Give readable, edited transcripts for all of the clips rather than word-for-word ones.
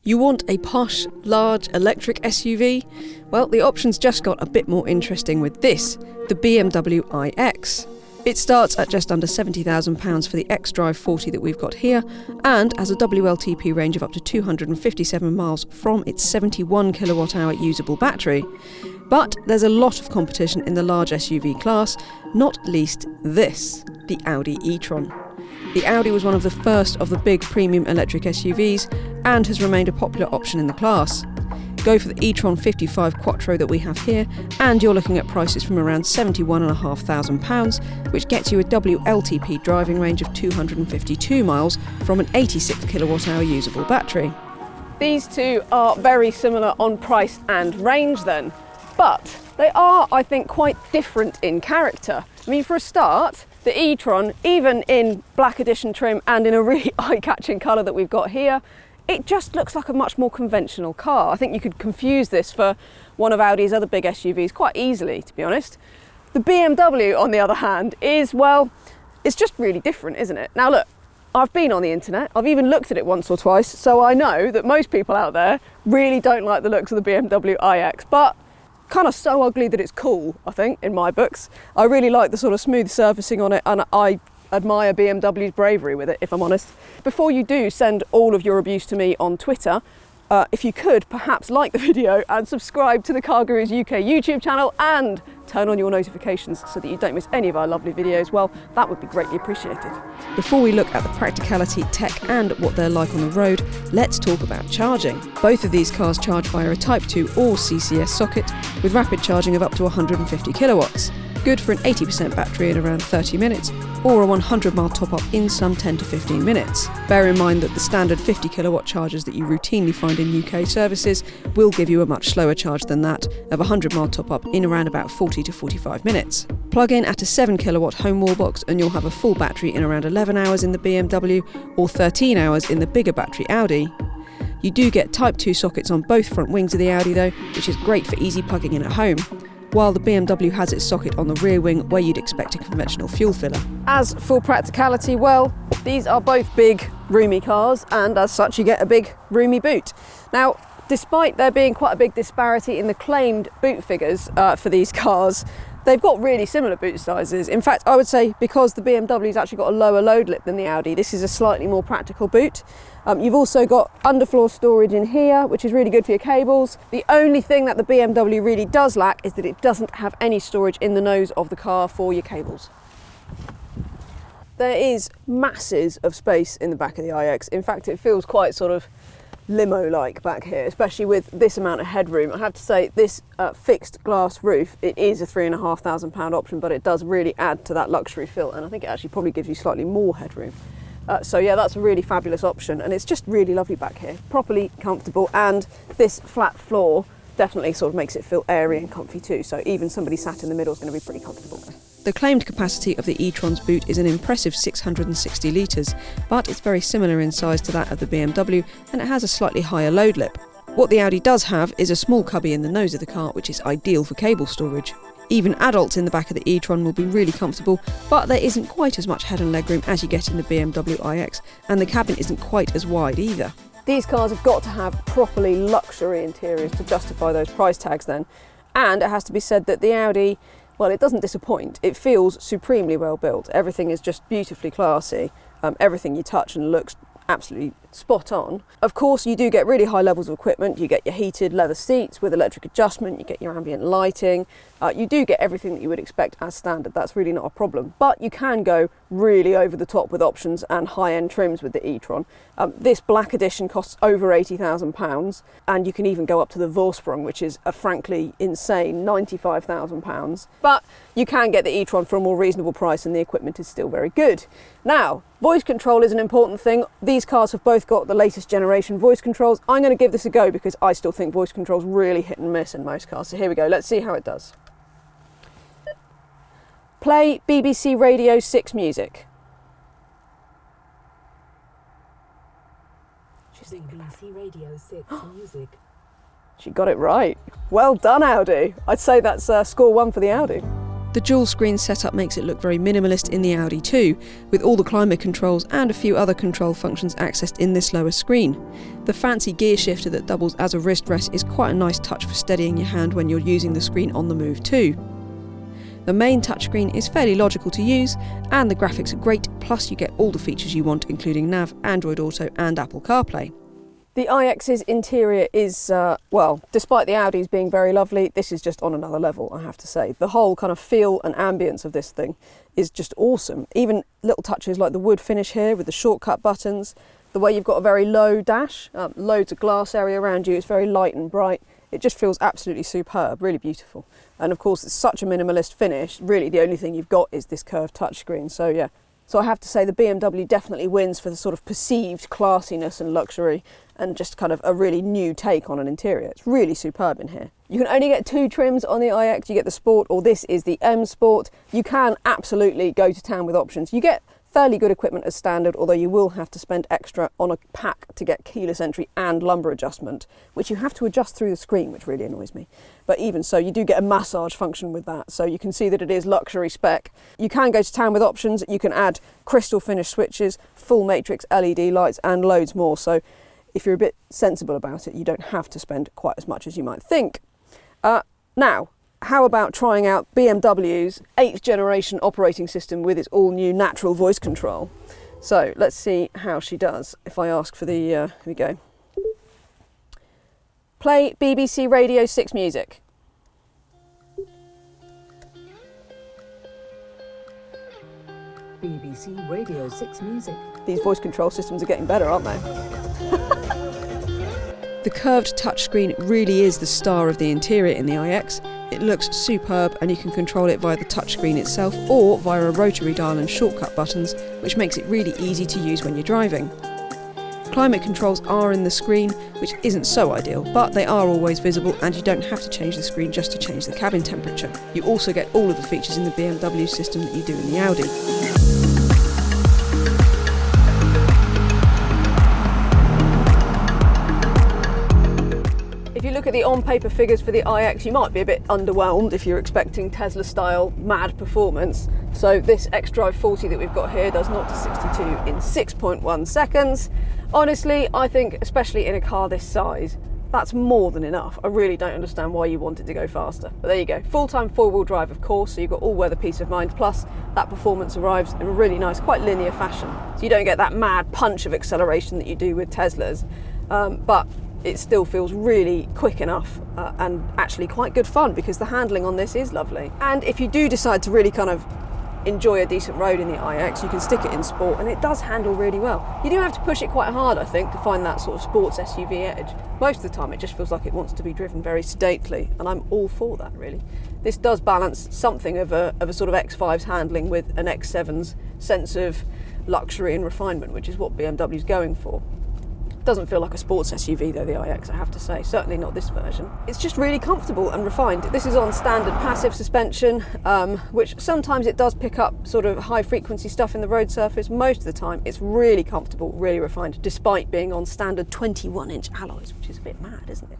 You want a posh, large electric SUV? Well, the options just got a bit more interesting with this, the BMW iX. It starts at just under £70,000 for the xDrive 40 that we've got here, and has a WLTP range of up to 257 miles from its 71 kilowatt-hour usable battery. But there's a lot of competition in the large SUV class, not least this, the Audi e-tron. The Audi was one of the first of the big premium electric SUVs and has remained a popular option in the class. Go for the e-tron 55 Quattro that we have here and you're looking at prices from around £71,500, which gets you a WLTP driving range of 252 miles from an 86 kilowatt-hour usable battery. These two are very similar on price and range then, but they are, I think, quite different in character. I mean, for a start, the e-tron, even in black edition trim and in a really eye-catching colour that we've got here, it just looks like a much more conventional car. I think you could confuse this for one of Audi's other big SUVs quite easily, to be honest. The BMW, on the other hand, is, well, it's just really different, isn't it? Now look, I've been on the internet, I've even looked at it once or twice, so I know that most people out there really don't like the looks of the BMW iX, but kind of so ugly that it's cool, I think, in my books. I really like the sort of smooth surfacing on it, and I admire BMW's bravery with it, if I'm honest. Before you do send all of your abuse to me on Twitter, if you could perhaps like the video and subscribe to the CarGurus UK YouTube channel and turn on your notifications so that you don't miss any of our lovely videos, well, that would be greatly appreciated. Before we look at the practicality, tech and what they're like on the road, let's talk about charging. Both of these cars charge via a Type 2 or CCS socket with rapid charging of up to 150 kilowatts. Good for an 80% battery in around 30 minutes or a 100-mile top-up in some 10 to 15 minutes. Bear in mind that the standard 50 kilowatt chargers that you routinely find in UK services will give you a much slower charge than that of a 100-mile top-up in around about 40 to 45 minutes. Plug in at a 7 kilowatt home wall box and you'll have a full battery in around 11 hours in the BMW or 13 hours in the bigger battery Audi. You do get Type 2 sockets on both front wings of the Audi though, which is great for easy plugging in at home, while the BMW has its socket on the rear wing where you'd expect a conventional fuel filler. As for practicality, well, these are both big, roomy cars, and as such you get a big, roomy boot. Now, despite there being quite a big disparity in the claimed boot figures for these cars, they've got really similar boot sizes. In fact, I would say because the BMW's actually got a lower load lip than the Audi, this is a slightly more practical boot. You've also got underfloor storage in here, which is really good for your cables. The only thing that the BMW really does lack is that it doesn't have any storage in the nose of the car for your cables. There is masses of space in the back of the iX. In fact, it feels quite sort of limo-like back here, especially with this amount of headroom. I have to say, this fixed glass roof, it is a £3,500 option, but it does really add to that luxury feel, and I think it actually probably gives you slightly more headroom. So yeah, that's a really fabulous option, and it's just really lovely back here, properly comfortable, and this flat floor definitely sort of makes it feel airy and comfy too, so even somebody sat in the middle is going to be pretty comfortable. The claimed capacity of the e-tron's boot is an impressive 660 litres, but it's very similar in size to that of the BMW, and it has a slightly higher load lip. What the Audi does have is a small cubby in the nose of the car, which is ideal for cable storage. Even adults in the back of the e-tron will be really comfortable, but there isn't quite as much head and legroom as you get in the BMW iX, and the cabin isn't quite as wide either. These cars have got to have properly luxury interiors to justify those price tags then, and it has to be said that the Audi, well, it doesn't disappoint. It feels supremely well built. Everything is just beautifully classy. Everything you touch and looks absolutely spot on. Of course, you do get really high levels of equipment. You get your heated leather seats with electric adjustment, you get your ambient lighting, you do get everything that you would expect as standard. That's really not a problem, but you can go really over the top with options and high-end trims with the e-tron. This black edition costs over £80,000, and you can even go up to the Vorsprung, which is a frankly insane £95,000, but you can get the e-tron for a more reasonable price and the equipment is still very good. Now, voice control is an important thing. These cars have both got the latest generation voice controls. I'm going to give this a go because I still think voice control's really hit and miss in most cars. So here we go, let's see how it does. Play BBC Radio 6 music. BBC Radio 6 music. She got it right. Well done, Audi. I'd say that's score 1 for the Audi. The dual screen setup makes it look very minimalist in the Audi too, with all the climate controls and a few other control functions accessed in this lower screen. The fancy gear shifter that doubles as a wrist rest is quite a nice touch for steadying your hand when you're using the screen on the move too. The main touchscreen is fairly logical to use, and the graphics are great, plus you get all the features you want, including nav, Android Auto and Apple CarPlay. The iX's interior is, well, despite the Audi's being very lovely, this is just on another level, I have to say. The whole kind of feel and ambience of this thing is just awesome. Even little touches like the wood finish here with the shortcut buttons, the way you've got a very low dash, loads of glass area around you, it's very light and bright. It just feels absolutely superb, really beautiful. And of course, it's such a minimalist finish. Really, the only thing you've got is this curved touchscreen. So yeah, so I have to say the BMW definitely wins for the sort of perceived classiness and luxury and just kind of a really new take on an interior. It's really superb in here. You can only get 2 trims on the iX. You get the Sport, or this is the M Sport. You can absolutely go to town with options. You get fairly good equipment as standard, although you will have to spend extra on a pack to get keyless entry and lumbar adjustment, which you have to adjust through the screen, which really annoys me. But even so, you do get a massage function with that, so you can see that it is luxury spec. You can go to town with options. You can add crystal finish switches, full matrix LED lights, and loads more. So if you're a bit sensible about it, you don't have to spend quite as much as you might think. Now, how about trying out BMW's 8th generation operating system with its all new natural voice control? So let's see how she does. If I ask for the, here we go. Play BBC Radio 6 music. BBC Radio 6 music. These voice control systems are getting better, aren't they? The curved touchscreen really is the star of the interior in the iX. It looks superb, and you can control it via the touchscreen itself or via a rotary dial and shortcut buttons, which makes it really easy to use when you're driving. Climate controls are in the screen, which isn't so ideal, but they are always visible and you don't have to change the screen just to change the cabin temperature. You also get all of the features in the BMW system that you do in the Audi. If you look at the on-paper figures for the iX, you might be a bit underwhelmed if you're expecting Tesla-style mad performance. So this xDrive 40 that we've got here does 0 to 62 in 6.1 seconds. Honestly, I think, especially in a car this size, that's more than enough. I really don't understand why you want it to go faster. But there you go. Full-time four-wheel drive, of course, so you've got all-weather peace of mind. Plus, that performance arrives in a really nice, quite linear fashion. So you don't get that mad punch of acceleration that you do with Teslas. But it still feels really quick enough and actually quite good fun, because the handling on this is lovely. And if you do decide to really kind of enjoy a decent road in the iX, you can stick it in Sport and it does handle really well. You do have to push it quite hard, I think, to find that sort of sports SUV edge. Most of the time it just feels like it wants to be driven very sedately, and I'm all for that, really. This does balance something of a sort of X5's handling with an X7's sense of luxury and refinement, which is what BMW's going for. Doesn't feel like a sports SUV though, the iX, I have to say. Certainly not this version. It's just really comfortable and refined. This is on standard passive suspension, which sometimes it does pick up sort of high frequency stuff in the road surface. Most of the time it's really comfortable, really refined, despite being on standard 21-inch alloys, which is a bit mad, isn't it?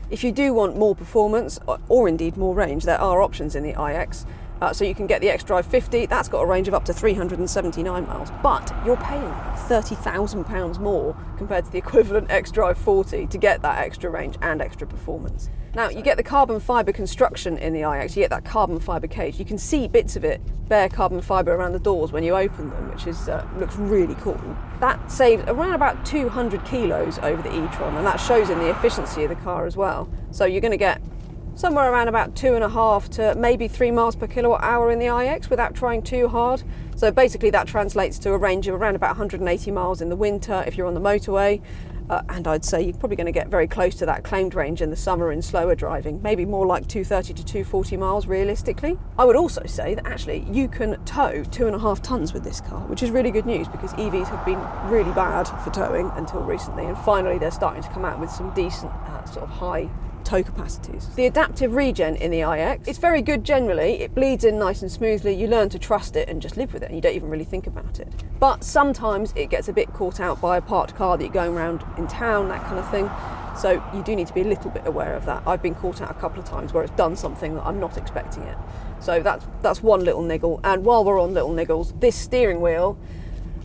If you do want more performance, or indeed more range, there are options in the iX. So you can get the xDrive 50, that's got a range of up to 379 miles, but you're paying £30,000 more compared to the equivalent xDrive 40 to get that extra range and extra performance. Now, you get the carbon fibre construction in the iX, you get that carbon fibre cage. You can see bits of it, bare carbon fibre around the doors when you open them, which is looks really cool. That saves around about 200 kilos over the e-tron, and that shows in the efficiency of the car as well. So you're going to get somewhere around about 2.5 to maybe 3 miles per kilowatt hour in the iX without trying too hard. So basically that translates to a range of around about 180 miles in the winter if you're on the motorway. And I'd say you're probably going to get very close to that claimed range in the summer in slower driving, maybe more like 230 to 240 miles realistically. I would also say that actually you can tow 2.5 tons with this car, which is really good news, because EVs have been really bad for towing until recently, and finally they're starting to come out with some decent sort of high tow capacities. The adaptive regen in the iX, it's very good generally. It bleeds in nice and smoothly. You learn to trust it and just live with it, and you don't even really think about it. But sometimes it gets a bit caught out by a parked car that you're going around in town, that kind of thing. So you do need to be a little bit aware of that. I've been caught out a couple of times where it's done something that I'm not expecting it. So that's one little niggle. And while we're on little niggles, this steering wheel,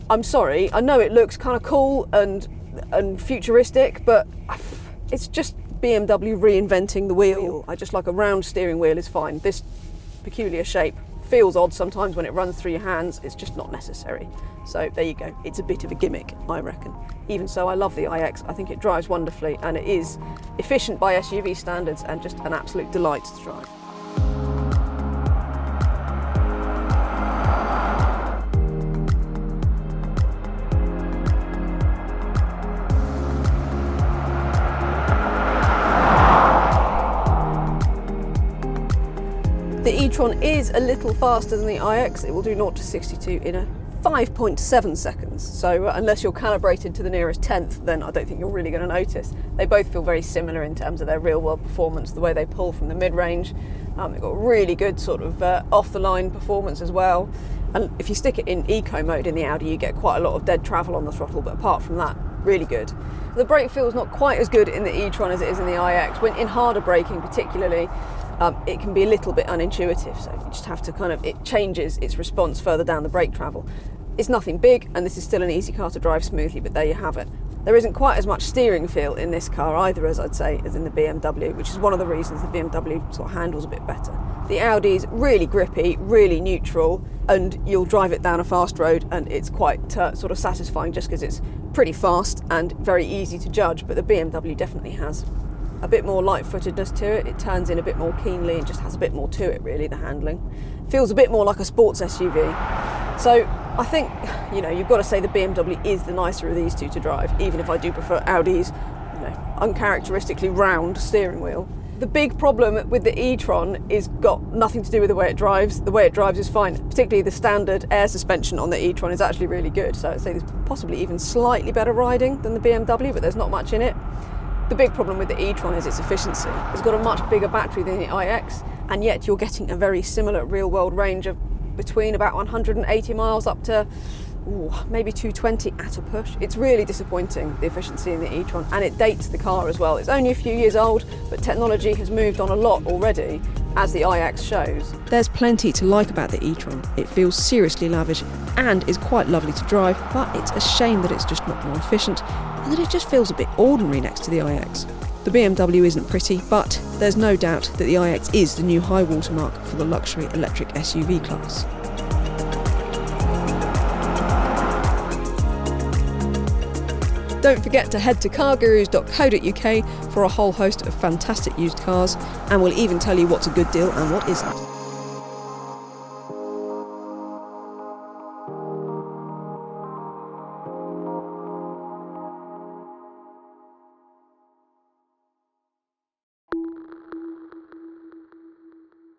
I'm sorry, I know it looks kind of cool and futuristic, but it's just BMW reinventing the wheel. I just like a round steering wheel is fine. This peculiar shape feels odd sometimes when it runs through your hands. It's just not necessary. So there you go. It's a bit of a gimmick, I reckon. Even so, I love the iX. I think it drives wonderfully and it is efficient by SUV standards and just an absolute delight to drive. The e-tron is a little faster than the iX. It will do 0 to 62 in a 5.7 seconds. So unless you're calibrated to the nearest tenth, then I don't think you're really going to notice. They both feel very similar in terms of their real world performance, the way they pull from the mid-range. They've got really good sort of off-the-line performance as well. And if you stick it in eco mode in the Audi, you get quite a lot of dead travel on the throttle, but apart from that, really good. The brake feels not quite as good in the e-tron as it is in the iX. When in harder braking particularly, it can be a little bit unintuitive, so you just have to it changes its response further down the brake travel. It's nothing big, and this is still an easy car to drive smoothly, but there you have it. There isn't quite as much steering feel in this car either, as I'd say, as in the BMW, which is one of the reasons the BMW sort of handles a bit better. The Audi's really grippy, really neutral, and you'll drive it down a fast road and it's quite sort of satisfying just because it's pretty fast and very easy to judge, but the BMW definitely has a bit more light-footedness to it. It turns in a bit more keenly and just has a bit more to it, really, the handling. Feels a bit more like a sports SUV. So I think, you've got to say the BMW is the nicer of these two to drive, even if I do prefer Audi's, uncharacteristically round steering wheel. The big problem with the e-tron is got nothing to do with the way it drives. The way it drives is fine. Particularly the standard air suspension on the e-tron is actually really good. So I'd say there's possibly even slightly better riding than the BMW, but there's not much in it. The big problem with the e-tron is its efficiency. It's got a much bigger battery than the iX, and yet you're getting a very similar real-world range of between about 180 miles up to maybe 220 at a push. It's really disappointing, the efficiency in the e-tron, and it dates the car as well. It's only a few years old, but technology has moved on a lot already, as the iX shows. There's plenty to like about the e-tron. It feels seriously lavish and is quite lovely to drive, but it's a shame that it's just not more efficient and that it just feels a bit ordinary next to the iX. The BMW isn't pretty, but there's no doubt that the iX is the new high watermark for the luxury electric SUV class. Don't forget to head to cargurus.co.uk for a whole host of fantastic used cars, and we'll even tell you what's a good deal and what isn't.